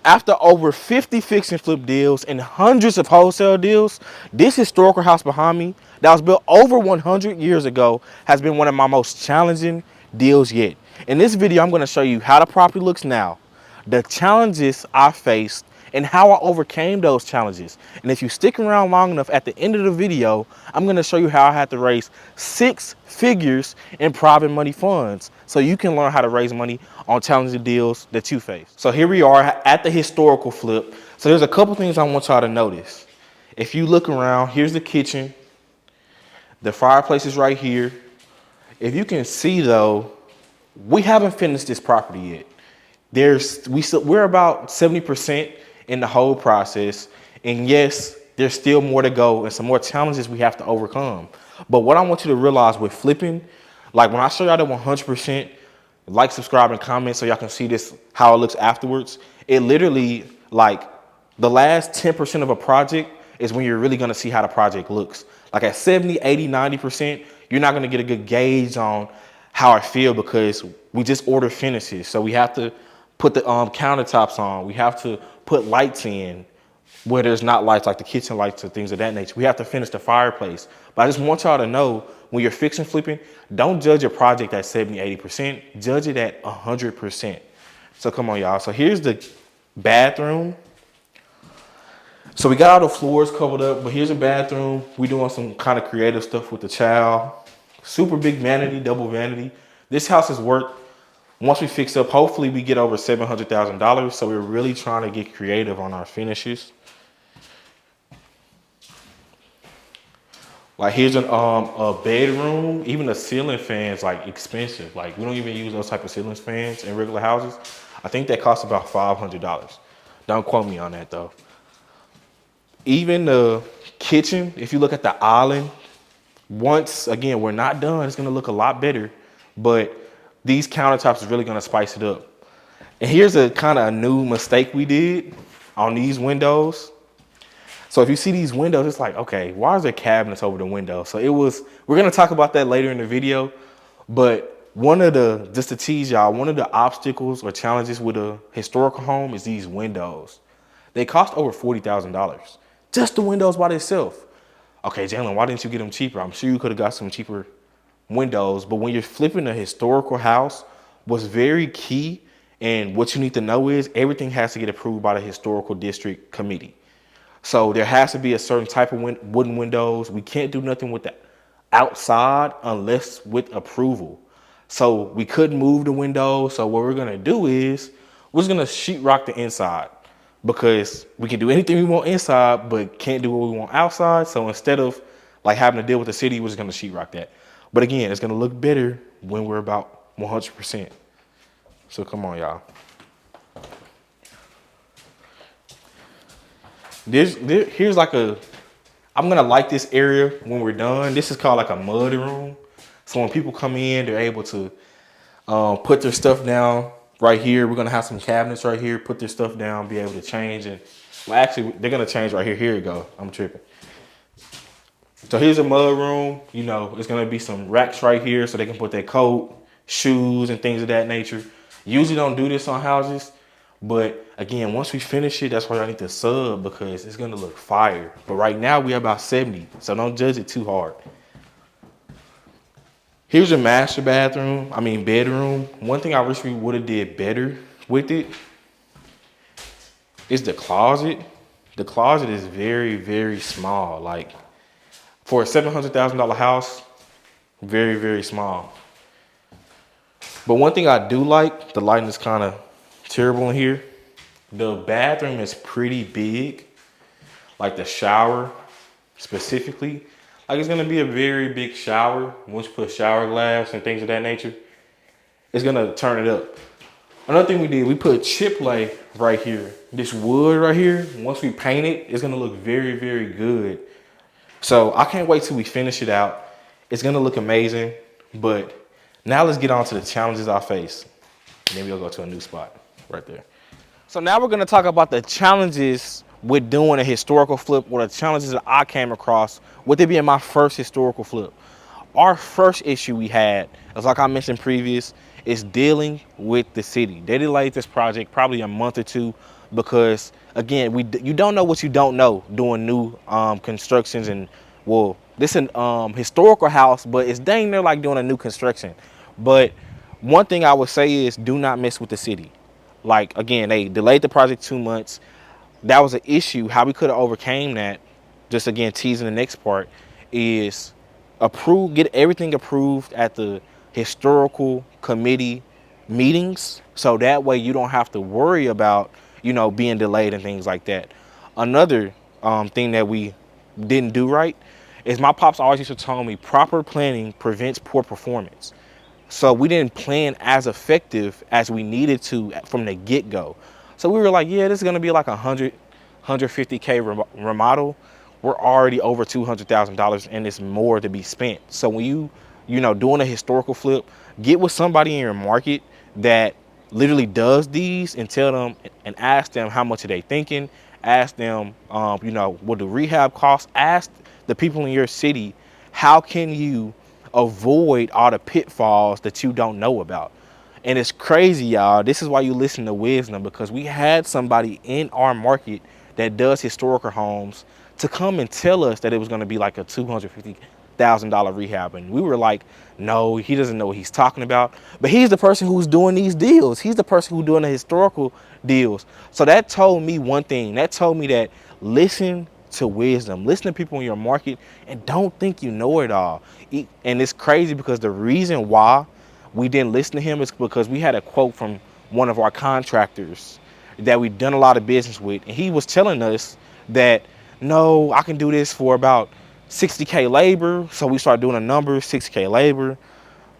After over 50 fix and flip deals and hundreds of wholesale deals, this historical house behind me that was built over 100 years ago has been one of my most challenging deals yet. In this video, I'm going to show you how the property looks now, the challenges I faced, and how I overcame those challenges. And if you stick around long enough, at the end of the video, I'm going to show you how I had to raise 6 figures in private money funds so you can learn how to raise money on challenging deals that you face. So here we are at the historical flip. So there's a couple things I want y'all to notice. If you look around, here's the kitchen. The fireplace is right here. If you can see though, we haven't finished this property yet. We're about 70% in the whole process. And yes, there's still more to go and some more challenges we have to overcome. But what I want you to realize with flipping, like when I show y'all the 100%, like, subscribe, and comment so y'all can see this, how it looks afterwards. It literally, like, the last 10% of a project is when you're really gonna see how the project looks. Like at 70, 80, 90%, you're not gonna get a good gauge on how I feel because we just order finishes. So we have to put the countertops on. We have to put lights in where there's not lights, like the kitchen lights or things of that nature. We have to finish the fireplace. But I just want y'all to know, when you're fixing flipping, don't judge your project at 70, 80%. Judge it at 100%. So come on, y'all. So here's the bathroom. So we got all the floors covered up, but here's a bathroom. We doing some kind of creative stuff with the child. Super big vanity, double vanity. This house is worth, once we fix up, hopefully we get over $700,000. So we're really trying to get creative on our finishes. Like here's a bedroom. Even the ceiling fans, like, expensive. Like we don't even use those type of ceiling fans in regular houses. I think that costs about $500. Don't quote me on that though. Even the kitchen, if you look at the island, once again, we're not done, it's gonna look a lot better, but these countertops is really gonna spice it up. And here's a kind of a new mistake we did on these windows. So if you see these windows, it's like, okay, why is there cabinets over the window? So we're gonna talk about that later in the video, but just to tease y'all, one of the obstacles or challenges with a historical home is these windows. They cost over $40,000. Just the windows by themselves. Okay, Jalen, why didn't you get them cheaper? I'm sure you could have got some cheaper windows, but when you're flipping a historical house, what's very key and what you need to know is everything has to get approved by the historical district committee. So there has to be a certain type of wooden windows. We can't do nothing with the outside unless with approval. So we couldn't move the windows. So what we're gonna do is we're just gonna sheetrock the inside, because we can do anything we want inside, but can't do what we want outside. So instead of like having to deal with the city, we're just gonna sheetrock that. But again, it's gonna look better when we're about 100%. So come on, y'all. Here's like I'm gonna like this area when we're done. This is called like a mud room. So when people come in, they're able to put their stuff down right here. We're gonna have some cabinets right here, put their stuff down, be able to change. And well, actually, they're gonna change right here. Here we go. I'm tripping. So here's a mud room. You know, it's gonna be some racks right here so they can put their coat, shoes, and things of that nature. Usually don't do this on houses, but again, once we finish it, that's why I need to sub, because it's gonna look fire. But right now we have about 70, so don't judge it too hard. Here's your master bedroom. One thing I wish we would have did better with it is the closet. The closet is very, very small. Like for a $700,000 house, very, very small. But one thing I do like, the lighting is kind of terrible in here. The bathroom is pretty big. Like the shower specifically. Like it's gonna be a very big shower. Once you put shower glass and things of that nature, it's gonna turn it up. Another thing we did, we put chip lay right here. This wood right here, once we paint it, it's gonna look very, very good. So I can't wait till we finish it out. It's gonna look amazing. But now let's get on to the challenges I face. And then we'll go to a new spot right there. So now we're gonna talk about the challenges with doing a historical flip, or the challenges that I came across with it being my first historical flip. Our first issue we had, as like I mentioned previous, is dealing with the city. They delayed this project probably a month or two because again, you don't know what you don't know doing new constructions. And well, this is an historical house, but it's dang near like doing a new construction. But one thing I would say is do not mess with the city. Like again, they delayed the project 2 months. That was an issue. How we could have overcame that, just again teasing the next part, is get everything approved at the historical committee meetings, so that way you don't have to worry about being delayed and things like that. Another thing that we didn't do right is my pops always used to tell me proper planning prevents poor performance. So we didn't plan as effective as we needed to from the get-go. So we were like, yeah, this is gonna be like 150K remodel. We're already over $200,000 and it's more to be spent. So when doing a historical flip, get with somebody in your market that literally does these and tell them and ask them how much are they thinking. Ask them, what the rehab costs. Ask the people in your city, how can you avoid all the pitfalls that you don't know about. And it's crazy, y'all. This is why you listen to wisdom, because we had somebody in our market that does historical homes to come and tell us that it was going to be like a $250,000 rehab. And we were like, no, he doesn't know what he's talking about. But he's the person who's doing these deals. He's the person who's doing the historical deals. So that told me one thing. That told me that listen to wisdom. Listen to people in your market and don't think you know it all. And it's crazy because the reason why we didn't listen to him is because we had a quote from one of our contractors that we've done a lot of business with. And he was telling us that, no, I can do this for about 60K labor. So we started doing a number, 60K labor,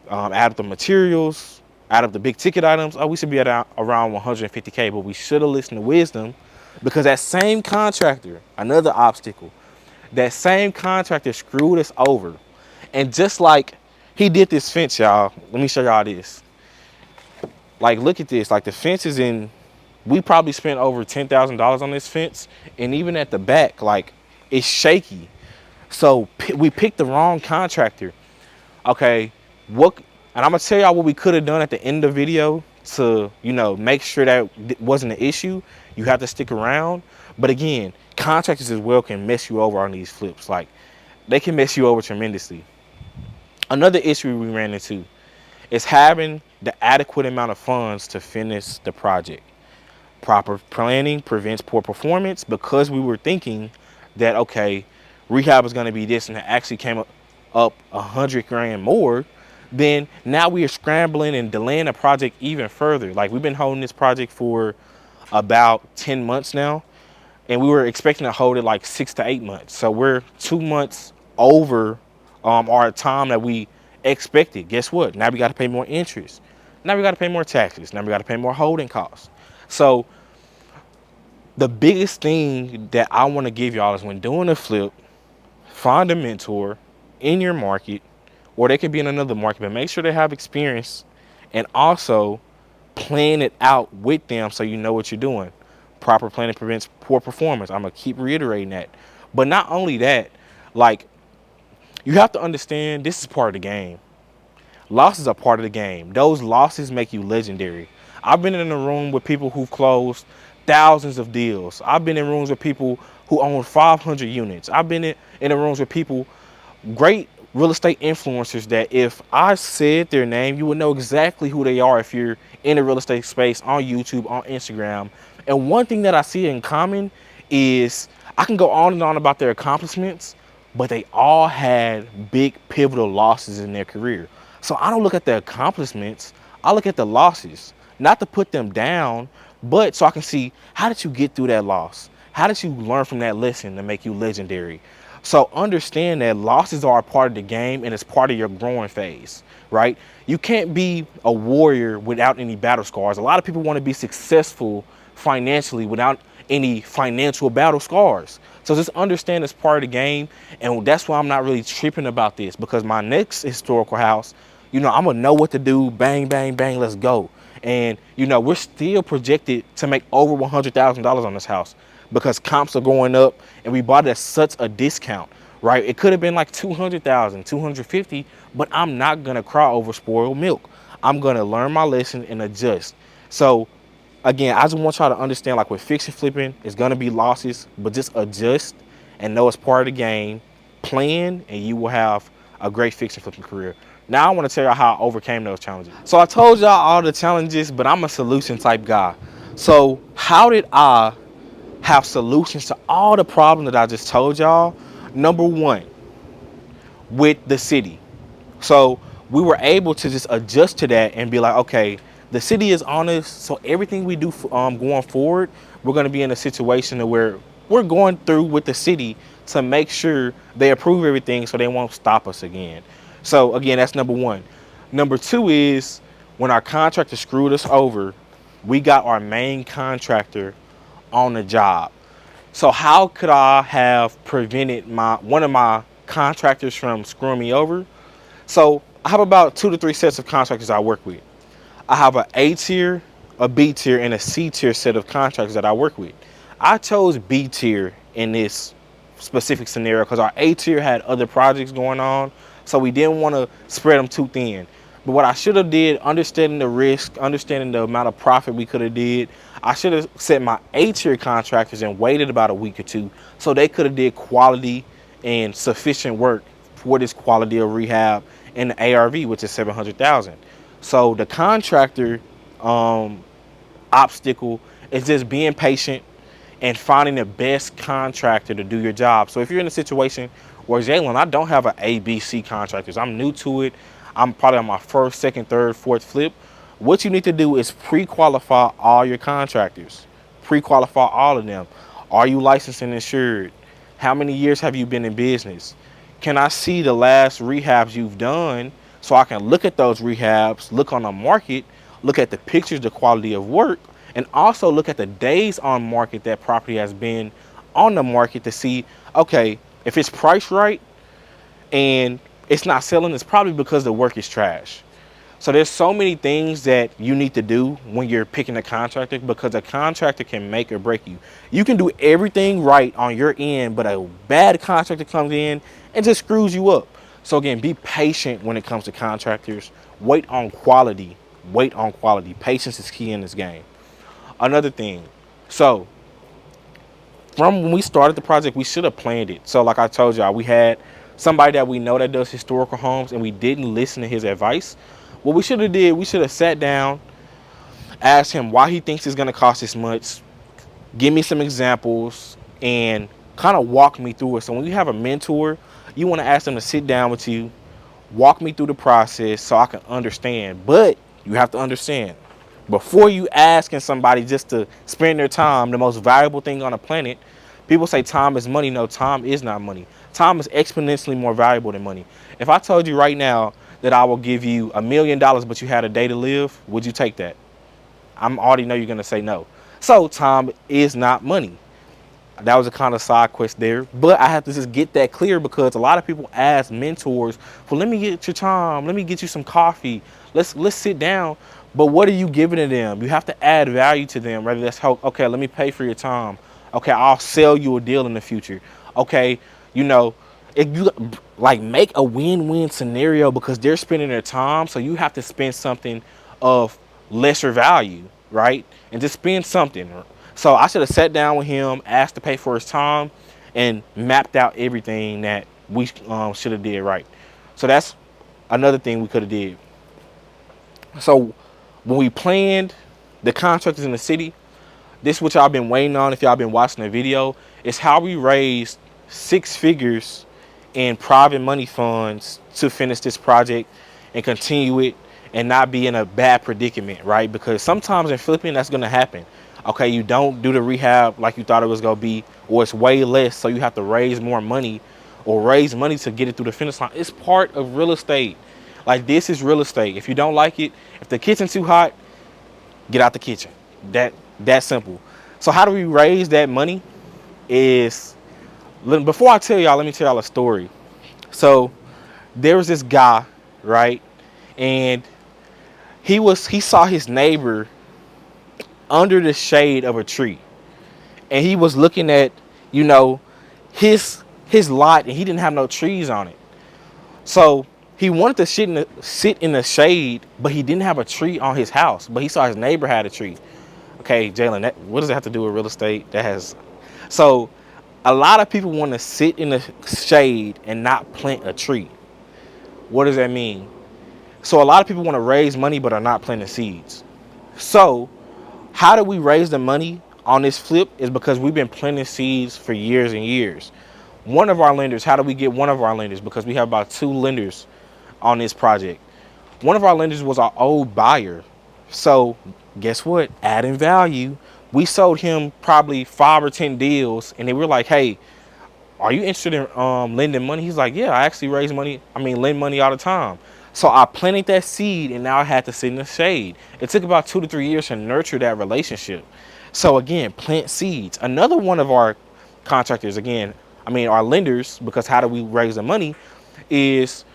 add up the materials, add up the big ticket items. Oh, we should be at around 150K, but we should have listened to wisdom, because that same contractor, another obstacle, that same contractor screwed us over. And just like he did this fence, y'all, let me show y'all this. Like, look at this. Like, the fence is in, we probably spent over $10,000 on this fence. And even at the back, like, it's shaky. So we picked the wrong contractor. Okay, and I'm gonna tell y'all what we could have done at the end of the video to, make sure that wasn't an issue. You have to stick around. But again, contractors as well can mess you over on these flips. Like, they can mess you over tremendously. Another issue we ran into is having the adequate amount of funds to finish the project. Proper planning prevents poor performance, because we were thinking that, okay, rehab is gonna be this, and it actually came up 100 grand more. Then now we are scrambling and delaying the project even further. Like, we've been holding this project for about 10 months now, and we were expecting to hold it like 6 to 8 months. So we're 2 months over our time that we expected. Guess what? Now we got to pay more interest. Now we got to pay more taxes. Now we got to pay more holding costs. So the biggest thing that I want to give y'all is, when doing a flip, find a mentor in your market, or they could be in another market, but make sure they have experience, and also plan it out with them so you know what you're doing. Proper planning prevents poor performance. I'm gonna keep reiterating that. But not only that, like, you have to understand this is part of the game. Losses are part of the game. Those losses make you legendary. I've been in a room with people who've closed thousands of deals. I've been in rooms with people who own 500 units. I've been in rooms with people, great real estate influencers, that if I said their name, you would know exactly who they are if you're in the real estate space, on YouTube, on Instagram. And one thing that I see in common is, I can go on and on about their accomplishments, but they all had big pivotal losses in their career. So I don't look at the accomplishments, I look at the losses, not to put them down, but so I can see, how did you get through that loss? How did you learn from that lesson to make you legendary? So understand that losses are a part of the game, and it's part of your growing phase, right? You can't be a warrior without any battle scars. A lot of people want to be successful financially without any financial battle scars. So just understand it's part of the game. And that's why I'm not really tripping about this, because my next historical house, I'm gonna know what to do. Bang, bang, bang, let's go. And we're still projected to make over $100,000 on this house, because comps are going up, and we bought it at such a discount, right? It could have been like 200,000, 250, but I'm not gonna cry over spoiled milk. I'm gonna learn my lesson and adjust. So again, I just want y'all to understand, like with fix and flipping, it's gonna be losses, but just adjust and know it's part of the game. Plan, and you will have a great fix and flipping career. Now I want to tell y'all how I overcame those challenges. So I told y'all all the challenges, but I'm a solution type guy. So how did I have solutions to all the problems that I just told y'all? Number one, with the city. So we were able to just adjust to that and be like, okay, the city is honest. So everything we do going forward, we're going to be in a situation where we're going through with the city to make sure they approve everything so they won't stop us again. So again, that's number one. Number two is when our contractor screwed us over, we got our main contractor on the job. So how could I have prevented one of my contractors from screwing me over? So I have about 2 to 3 sets of contractors I work with. I have an A tier, a B tier, and a C tier set of contractors that I work with. I chose B tier in this specific scenario because our A tier had other projects going on, so we didn't want to spread them too thin. But what I should have did, understanding the risk, understanding the amount of profit we could have did, I should have set my A tier contractors and waited about a week or two so they could have did quality and sufficient work for this quality of rehab in the ARV, which is 700,000. So the contractor obstacle is just being patient and finding the best contractor to do your job. So if you're in a situation where, Jalen, I don't have an A, B, C contractors, I'm new to it, I'm probably on my first, second, third, fourth flip, what you need to do is pre-qualify all your contractors. Pre-qualify all of them. Are you licensed and insured? How many years have you been in business? Can I see the last rehabs you've done so I can look at those rehabs, look on the market, look at the pictures, the quality of work, and also look at the days on market that property has been on the market to see, okay, if it's priced right and it's not selling, it's probably because the work is trash. So there's so many things that you need to do when you're picking a contractor, because a contractor can make or break you. You can do everything right on your end, but a bad contractor comes in and just screws you up. So again, be patient when it comes to contractors. Wait on quality. Wait on quality. Patience is key in this game. Another thing, so from when we started the project, we should have planned it. So like I told y'all, we had somebody that we know that does historical homes, and we didn't listen to his advice. What we should have did, we should have sat down, asked him why he thinks it's going to cost this much, give me some examples, and kind of walk me through it. So when you have a mentor, you want to ask them to sit down with you, walk me through the process so I can understand. But you have to understand, before you asking somebody just to spend their time, the most valuable thing on the planet, people say time is money. No, time is not money. Time is exponentially more valuable than money. If I told you right now that I will give you $1 million, but you had a day to live, would you take that? I'm already know you're going to say no. So time is not money. That was a kind of side quest there, but I have to just get that clear because a lot of people ask mentors, well, let me get your time, let me get you some coffee, let's sit down. But what are you giving to them? You have to add value to them. Whether that's help, okay, let me pay for your time. Okay, I'll sell you a deal in the future. Okay, you know, if you like make a win-win scenario because they're spending their time, so you have to spend something of lesser value, right? And just spend something. So I should have sat down with him, asked to pay for his time, and mapped out everything that we should have did right. So that's another thing we could have did. So when we planned the contractors in the city, this is what y'all been waiting on if y'all been watching the video, is how we raised 6 figures in private money funds to finish this project and continue it and not be in a bad predicament, right? Because sometimes in flipping, that's going to happen. Okay, you don't do the rehab like you thought it was going to be, or it's way less, so you have to raise more money or raise money to get it through the finish line. It's part of real estate. Like, this is real estate. If you don't like it, if the kitchen's too hot, get out the kitchen. That simple. So how do we raise that money? Is, before I tell y'all, let me tell y'all a story. So there was this guy, right? And he saw his neighbor under the shade of a tree. And he was looking at, you know, his lot, and he didn't have no trees on it. So he wanted to sit in the shade, but he didn't have a tree on his house. But he saw his neighbor had a tree. Okay, Jalen, what does it have to do with real estate? That has so a lot of people want to sit in the shade and not plant a tree. What does that mean? So a lot of people want to raise money but are not planting seeds. So how do we raise the money on this flip is because we've been planting seeds for years and years. One of our lenders, how do we get one of our lenders? Because we have about 2 lenders on this project. One of our lenders was our old buyer. So guess what? Adding value. We sold him probably 5 or 10 deals, and they were like, hey, are you interested in lending money? He's like, yeah, I actually raise money. I mean, lend money all the time. So I planted that seed, and now I had to sit in the shade. It took about 2 to 3 years to nurture that relationship. So again, plant seeds. Another one of our contractors, again, I mean, our lenders, because how do we raise the money, is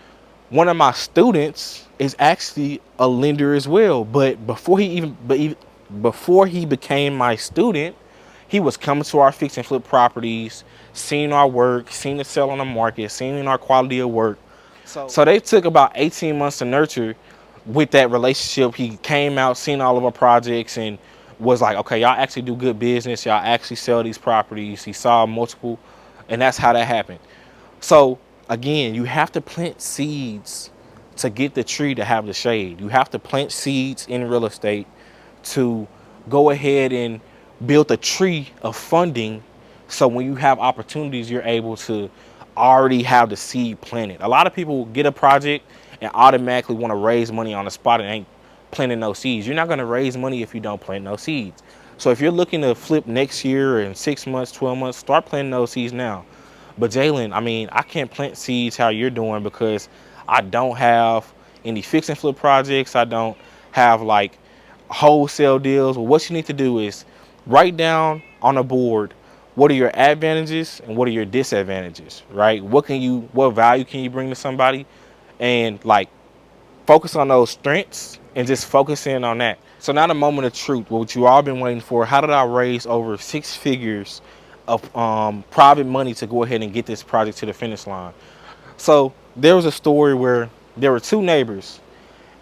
one of my students is actually a lender as well. But before he became my student, he was coming to our fix and flip properties, seeing our work, seeing the sell on the market, seeing our quality of work. So they took about 18 months to nurture with that relationship. He came out, seen all of our projects, and was like, okay, y'all actually do good business. Y'all actually sell these properties. He saw multiple, and that's how that happened. So again, you have to plant seeds to get the tree to have the shade. You have to plant seeds in real estate to go ahead and build a tree of funding, so when you have opportunities, you're able to already have the seed planted. A lot of people get a project and automatically want to raise money on the spot and ain't planting no seeds. You're not going to raise money if you don't plant no seeds. So if you're looking to flip next year, in 6 months, 12 months, start planting those seeds now. But Jalen, I mean, I can't plant seeds how you're doing because I don't have any fix and flip projects. I don't have like wholesale deals. Well, what you need to do is write down on a board what are your advantages and what are your disadvantages, right? What value can you bring to somebody, and like focus on those strengths and just focus in on that. So now the moment of truth, what you all been waiting for. How did I raise over 6 figures of private money to go ahead and get this project to the finish line? So there was a story where there were 2 neighbors,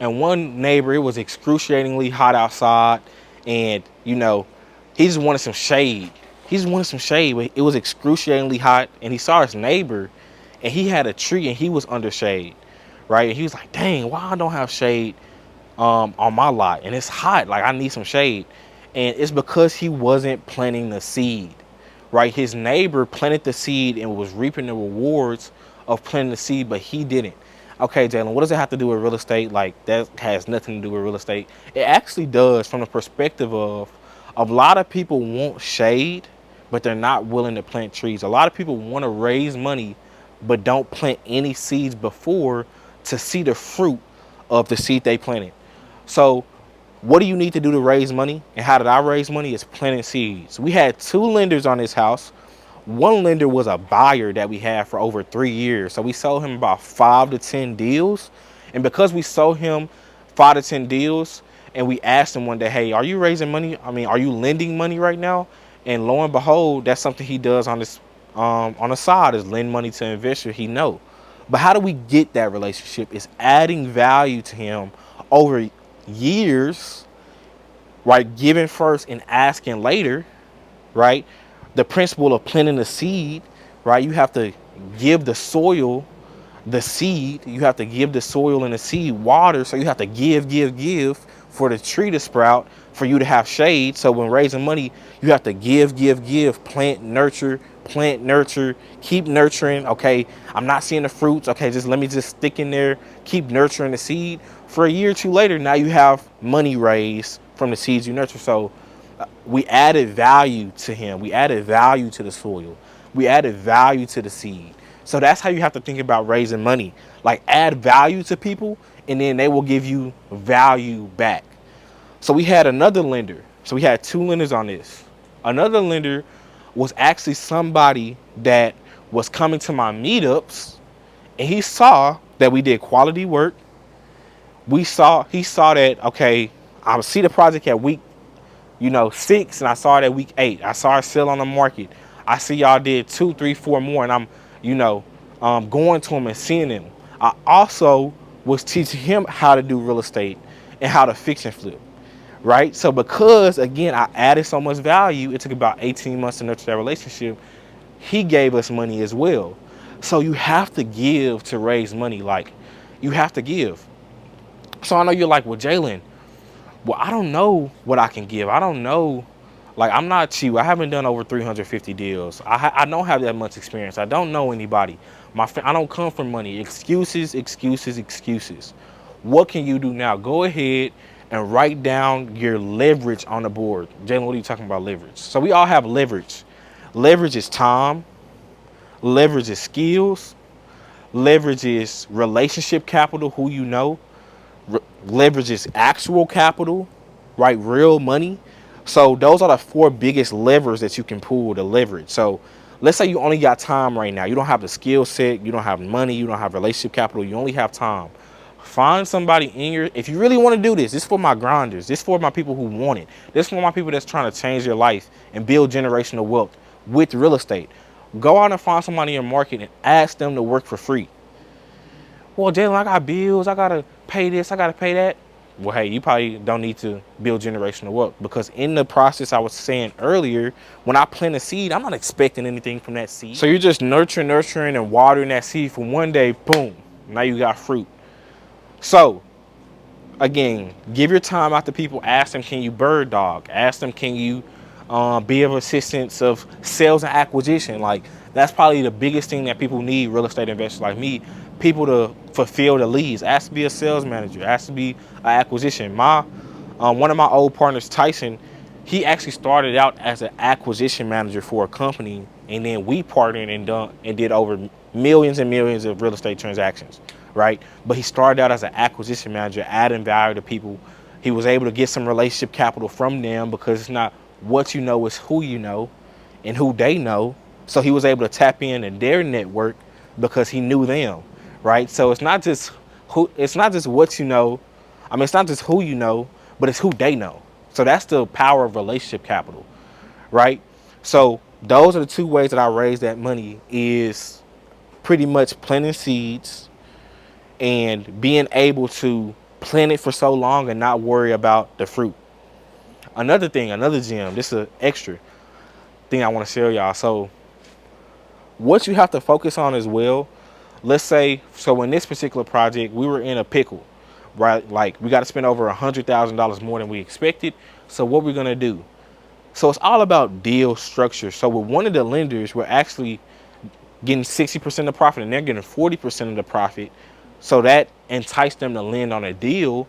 and one neighbor, it was excruciatingly hot outside, and he just wanted some shade. He just wanted some shade, but it was excruciatingly hot, and he saw his neighbor, and he had a tree, and he was under shade, right? And he was like, dang, why I don't have shade on my lot, and it's hot, like I need some shade. And it's because he wasn't planting the seed, right? His neighbor planted the seed and was reaping the rewards of planting the seed, but he didn't. Okay, Jalen, what does it have to do with real estate? Like, that has nothing to do with real estate. It actually does, from the perspective of a lot of people want shade, but they're not willing to plant trees. A lot of people want to raise money, but don't plant any seeds before to see the fruit of the seed they planted. So what do you need to do to raise money? And how did I raise money? Is planting seeds. We had 2 lenders on this house. One lender was a buyer that we had for over 3 years. So we sold him about 5 to 10 deals. And because we sold him 5 to 10 deals, and we asked him one day, hey, are you raising money? I mean, are you lending money right now? And lo and behold, that's something he does on the side, is lend money to investors he know. But how do we get that relationship? Is adding value to him over years, right? Giving first and asking later, right? The principle of planting the seed, right? You have to give the soil the seed. You have to give the soil and the seed water. So you have to give for the tree to sprout, for you to have shade. So when raising money, you have to give, plant, nurture, keep nurturing. Okay, I'm not seeing the fruits. Okay, let me stick in there, keep nurturing the seed. For a year or 2 later, now you have money raised from the seeds you nurture. So we added value to him. We added value to the soil. We added value to the seed. So that's how you have to think about raising money. Like, add value to people, and then they will give you value back. So we had another lender. So we had 2 lenders on this. Another lender was actually somebody that was coming to my meetups, and he saw that we did quality work. He saw that, okay, I see the project at week 6, and I saw it at week 8. I saw it sell on the market. I see y'all did 2, 3, 4 more, and I'm going to him and seeing him. I also was teaching him how to do real estate and how to fix and flip, right? So because again I added so much value, it took about 18 months to nurture that relationship. He gave us money as well. So you have to give to raise money. Like, you have to give. So I know you're like, well, Jalen, well, I don't know what I can give. I don't know. Like, I'm not cheap. I haven't done over 350 deals. I don't have that much experience. I don't know anybody. I don't come from money. Excuses, excuses, excuses. What can you do now? Go ahead and write down your leverage on the board. Jalen, what are you talking about leverage? So we all have leverage. Leverage is time. Leverage is skills. Leverage is relationship capital, who you know. Leverage is actual capital, right? Real money. So those are the four biggest levers that you can pull to leverage. So let's say you only got time right now. You don't have the skill set. You don't have money. You don't have relationship capital. You only have time. Find somebody in your, if you really want to do this, this is for my grinders. This is for my people who want it. This is for my people that's trying to change their life and build generational wealth with real estate. Go out and find somebody in your market and ask them to work for free. Well, Jalen, I got bills. I got to pay this. I got to pay that. Well, hey, you probably don't need to build generational wealth, because in the process I was saying earlier, when I plant a seed, I'm not expecting anything from that seed. So you're just nurturing and watering that seed for one day, boom, now you got fruit. So again, give your time out to people. Ask them, can you bird dog? Ask them, can you be of assistance of sales and acquisition? Like, that's probably the biggest thing that people need, real estate investors like me, people to fulfill the leads. Ask to be a sales manager. Ask to be an acquisition. One of my old partners, Tyson, he actually started out as an acquisition manager for a company, and then we partnered and did over millions and millions of real estate transactions, right? But he started out as an acquisition manager, adding value to people. He was able to get some relationship capital from them, because it's not what you know, it's who you know and who they know. So he was able to tap in their network because he knew them, right? So it's not just what you know. I mean, it's not just who you know, but it's who they know. So that's the power of relationship capital, right? So those are the two ways that I raise that money, is pretty much planting seeds and being able to plant it for so long and not worry about the fruit. Another thing, another gem, this is an extra thing I want to share y'all. So what you have to focus on as well, let's say, so in this particular project, we were in a pickle, right? Like, we got to spend over $100,000 more than we expected. So what we're going to do? So it's all about deal structure. So with one of the lenders, we're actually getting 60% of the profit and they're getting 40% of the profit. So that enticed them to lend on a deal,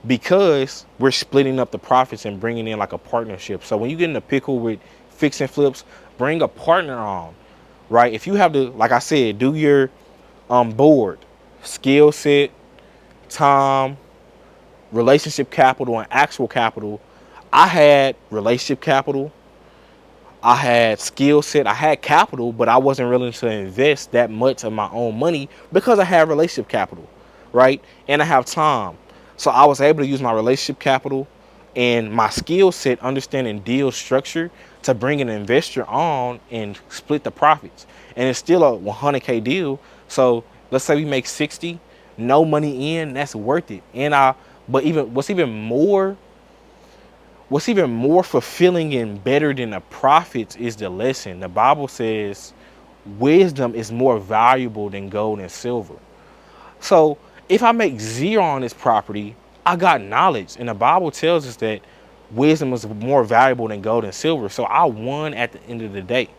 because we're splitting up the profits and bringing in like a partnership. So when you get in a pickle with fix and flips, bring a partner on, right? If you have to, like I said, do your board, skill set, time, relationship capital, and actual capital. I had relationship capital, I had skill set, I had capital, but I wasn't willing to invest that much of my own money because I had relationship capital, right? And I have time. So I was able to use my relationship capital and my skill set, understanding deal structure, to bring an investor on and split the profits. And it's still a 100K deal. So let's say we make 60, no money in, that's worth it. But even what's even more fulfilling and better than the profits is the lesson. The Bible says wisdom is more valuable than gold and silver. So if I make zero on this property, I got knowledge. And the Bible tells us that wisdom is more valuable than gold and silver. So I won at the end of the day,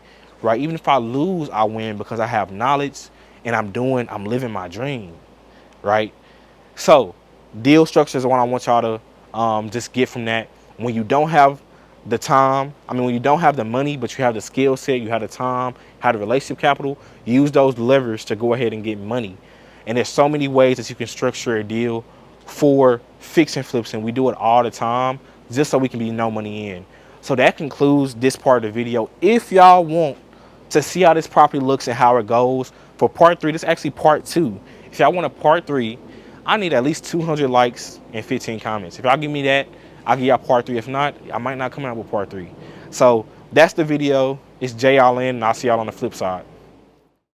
right? Even if I lose, I win because I have knowledge and I'm living my dream, right? So deal structure is what I want y'all to just get from that. When you don't have the time, when you don't have the money, but you have the skill set, you have the time, have the relationship capital, use those levers to go ahead and get money. And there's so many ways that you can structure a deal for fix and flips, and we do it all the time just so we can be no money in. So that concludes this part of the video. If y'all want to see how this property looks and how it goes for part 3, this is actually part 2. If y'all want a part 3, I need at least 200 likes and 15 comments. If y'all give me that, I'll give y'all part 3. If not, I might not come out with part 3. So that's the video. It's JLN, and I'll see y'all on the flip side.